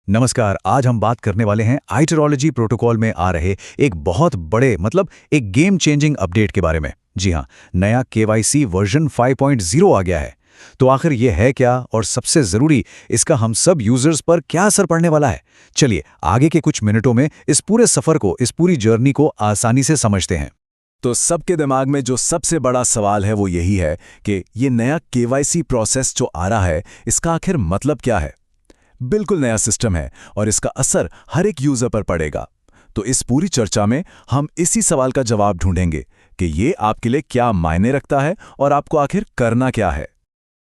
नमस्कार। आज हम बात करने वाले हैं आइटरोलॉजी प्रोटोकॉल में आ रहे एक बहुत बड़े एक गेम चेंजिंग अपडेट के बारे में। जी हाँ, नया केवाईसी वर्जन 5.0 आ गया है। तो आखिर ये है क्या, और सबसे ज़रूरी इसका हम सब यूजर्स पर क्या असर पड़ने वाला है? चलिए आगे के कुछ मिनटों में इस पूरे सफ़र को, इस पूरी जर्नी को आसानी से समझते हैं। तो सबके दिमाग में जो सबसे बड़ा सवाल है वो यही है कि ये नया केवाईसी प्रोसेस जो आ रहा है, इसका आखिर मतलब क्या है। बिल्कुल नया सिस्टम है और इसका असर हर एक यूजर पर पड़ेगा। तो इस पूरी चर्चा में हम इसी सवाल का जवाब ढूंढेंगे कि ये आपके लिए क्या मायने रखता है और आपको आखिर करना क्या है।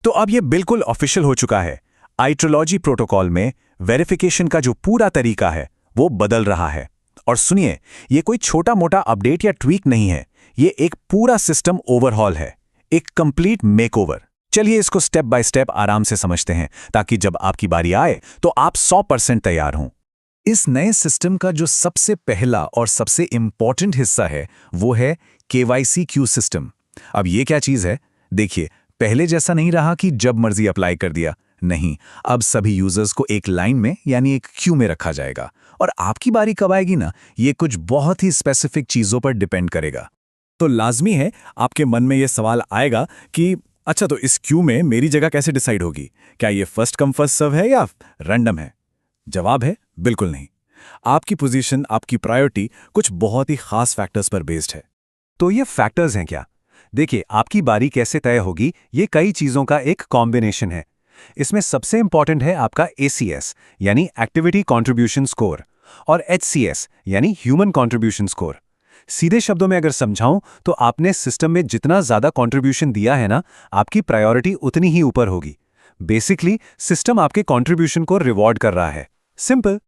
तो अब ये बिल्कुल ऑफिशियल हो चुका है। आइट्रोलॉजी प्रोटोकॉल में वेरिफिकेशन का जो पूरा तरीका है वो बदल रहा है। और सुनिए, ये कोई छोटा मोटा अपडेट या ट्वीक नहीं है, ये एक पूरा सिस्टम ओवरहॉल है, एक कंप्लीट मेकओवर। चलिए इसको स्टेप बाय स्टेप आराम से समझते हैं, ताकि जब आपकी बारी आए तो आप 100% तैयार हों। इस नए सिस्टम का जो सबसे पहला और सबसे इम्पॉर्टेंट हिस्सा है वो है केवाईसी क्यू सिस्टम। अब ये क्या चीज़ है? देखिए, पहले जैसा नहीं रहा कि जब मर्जी अप्लाई कर दिया। नहीं, अब सभी यूजर्स को एक लाइन में यानी एक क्यू में रखा जाएगा, और आपकी बारी कब आएगी ना, ये कुछ बहुत ही स्पेसिफिक चीज़ों पर डिपेंड करेगा। तो लाजमी है आपके मन में ये सवाल आएगा कि अच्छा, तो इस क्यू में मेरी जगह कैसे डिसाइड होगी? क्या ये फर्स्ट कम फर्स्ट सर्व है या रैंडम है? जवाब है बिल्कुल नहीं। आपकी पोजीशन, आपकी प्रायोरिटी कुछ बहुत ही खास फैक्टर्स पर बेस्ड है। तो ये फैक्टर्स हैं क्या? देखिए, आपकी बारी कैसे तय होगी, ये कई चीज़ों का एक कॉम्बिनेशन है। इसमें सबसे इंपॉर्टेंट है आपका ACS यानी एक्टिविटी कंट्रीब्यूशन स्कोर, और HCS यानी ह्यूमन कंट्रीब्यूशन स्कोर। सीधे शब्दों में अगर समझाऊं तो आपने सिस्टम में जितना ज्यादा कंट्रीब्यूशन दिया है ना, आपकी प्रायोरिटी उतनी ही ऊपर होगी। बेसिकली सिस्टम आपके कंट्रीब्यूशन को रिवॉर्ड कर रहा है। सिंपल।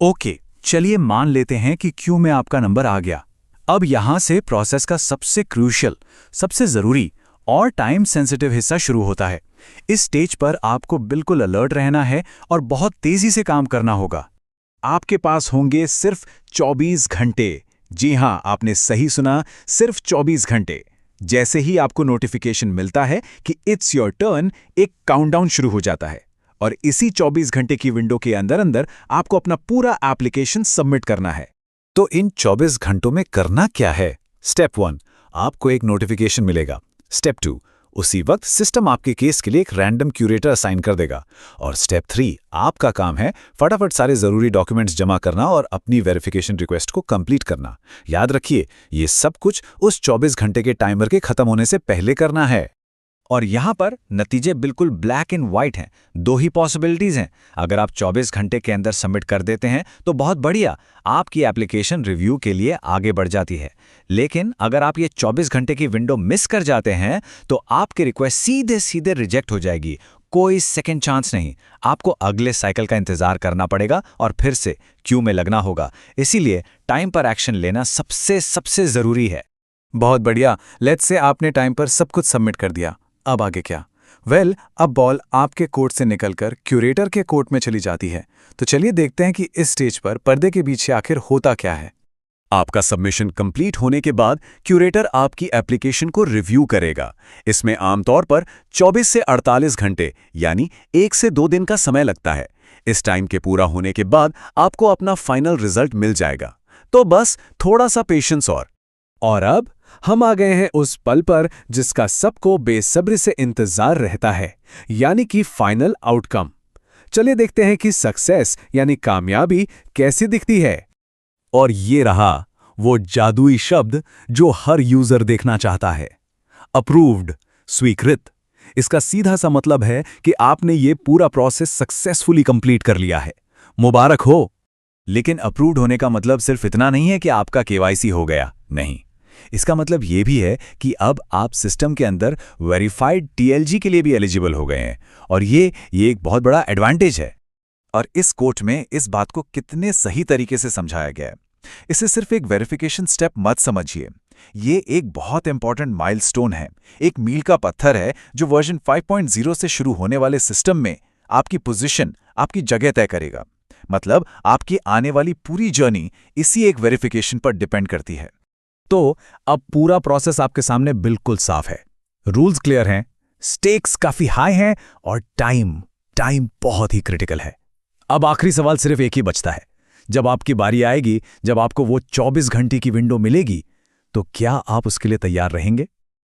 ओके, चलिए मान लेते हैं कि क्यू में आपका नंबर आ गया। अब यहां से प्रोसेस का सबसे क्रूशियल, सबसे जरूरी और टाइम सेंसिटिव हिस्सा शुरू होता है। इस स्टेज पर आपको बिल्कुल अलर्ट रहना है और बहुत तेजी से काम करना होगा। आपके पास होंगे सिर्फ 24 घंटे। जी हां, आपने सही सुना, सिर्फ 24 घंटे। जैसे ही आपको नोटिफिकेशन मिलता है कि इट्स योर टर्न, एक काउंटडाउन शुरू हो जाता है, और इसी 24 घंटे की विंडो के अंदर अंदर आपको अपना पूरा एप्लीकेशन सबमिट करना है। तो इन 24 घंटों में करना क्या है? स्टेप 1, आपको एक नोटिफिकेशन मिलेगा। स्टेप 2, उसी वक्त सिस्टम आपके केस के लिए एक रैंडम क्यूरेटर असाइन कर देगा। और स्टेप 3, आपका काम है फटाफट सारे ज़रूरी डॉक्यूमेंट्स जमा करना और अपनी वेरिफिकेशन रिक्वेस्ट को कंप्लीट करना। याद रखिए, ये सब कुछ उस 24 घंटे के टाइमर के खत्म होने से पहले करना है। और यहां पर नतीजे बिल्कुल ब्लैक एंड व्हाइट हैं। दो ही पॉसिबिलिटीज हैं। अगर आप 24 घंटे के अंदर सबमिट कर देते हैं तो बहुत बढ़िया, आपकी एप्लीकेशन रिव्यू के लिए आगे बढ़ जाती है। लेकिन अगर आप ये 24 घंटे की विंडो मिस कर जाते हैं तो आपकी रिक्वेस्ट सीधे सीधे रिजेक्ट हो जाएगी। कोई सेकेंड चांस नहीं। आपको अगले साइकिल का इंतजार करना पड़ेगा और फिर से क्यू में लगना होगा। इसीलिए टाइम पर एक्शन लेना सबसे सबसे जरूरी है। बहुत बढ़िया। लेट्स से आपने टाइम पर सब कुछ सबमिट कर दिया। अब आगे क्या? अब बॉल आपके कोर्ट से निकलकर क्यूरेटर के कोर्ट में चली जाती है। तो चलिए देखते हैं कि इस स्टेज पर पर्दे के पीछे आखिर होता क्या है। आपका सबमिशन कंप्लीट होने के बाद क्यूरेटर आपकी एप्लीकेशन को रिव्यू करेगा। इसमें आमतौर पर 24 से 48 घंटे यानी 1 से 2 दिन का समय लगता है। इस टाइम के पूरा होने के बाद आपको अपना फाइनल रिजल्ट मिल जाएगा। तो बस थोड़ा सा पेशेंस और अब हम आ गए हैं उस पल पर जिसका सबको बेसब्री से इंतजार रहता है, यानी कि फाइनल आउटकम। चलिए देखते हैं कि सक्सेस यानी कामयाबी कैसी दिखती है। और ये रहा वो जादुई शब्द जो हर यूजर देखना चाहता है। अप्रूव्ड, स्वीकृत। इसका सीधा सा मतलब है कि आपने ये पूरा प्रोसेस सक्सेसफुली कंप्लीट कर लिया है। मुबारक हो। लेकिन अप्रूव्ड होने का मतलब सिर्फ इतना नहीं है कि आपका केवाईसी हो गया। नहीं, इसका मतलब ये भी है कि अब आप सिस्टम के अंदर वेरीफाइड TLG के लिए भी एलिजिबल हो गए हैं, और ये एक बहुत बड़ा एडवांटेज है। और इस कोर्ट में इस बात को कितने सही तरीके से समझाया गया है। इसे सिर्फ एक वेरिफिकेशन स्टेप मत समझिए, ये एक बहुत इंपॉर्टेंट माइलस्टोन है, एक मील का पत्थर है जो वर्जन 5.0 से शुरू होने वाले सिस्टम में आपकी पोजीशन, आपकी जगह तय करेगा। मतलब आपकी आने वाली पूरी जर्नी इसी एक वेरिफिकेशन पर डिपेंड करती है। तो अब पूरा प्रोसेस आपके सामने बिल्कुल साफ है, रूल्स क्लियर हैं, स्टेक्स काफी हाई हैं, और टाइम बहुत ही क्रिटिकल है। अब आखिरी सवाल सिर्फ एक ही बचता है। जब आपकी बारी आएगी, जब आपको वो 24 घंटे की विंडो मिलेगी, तो क्या आप उसके लिए तैयार रहेंगे?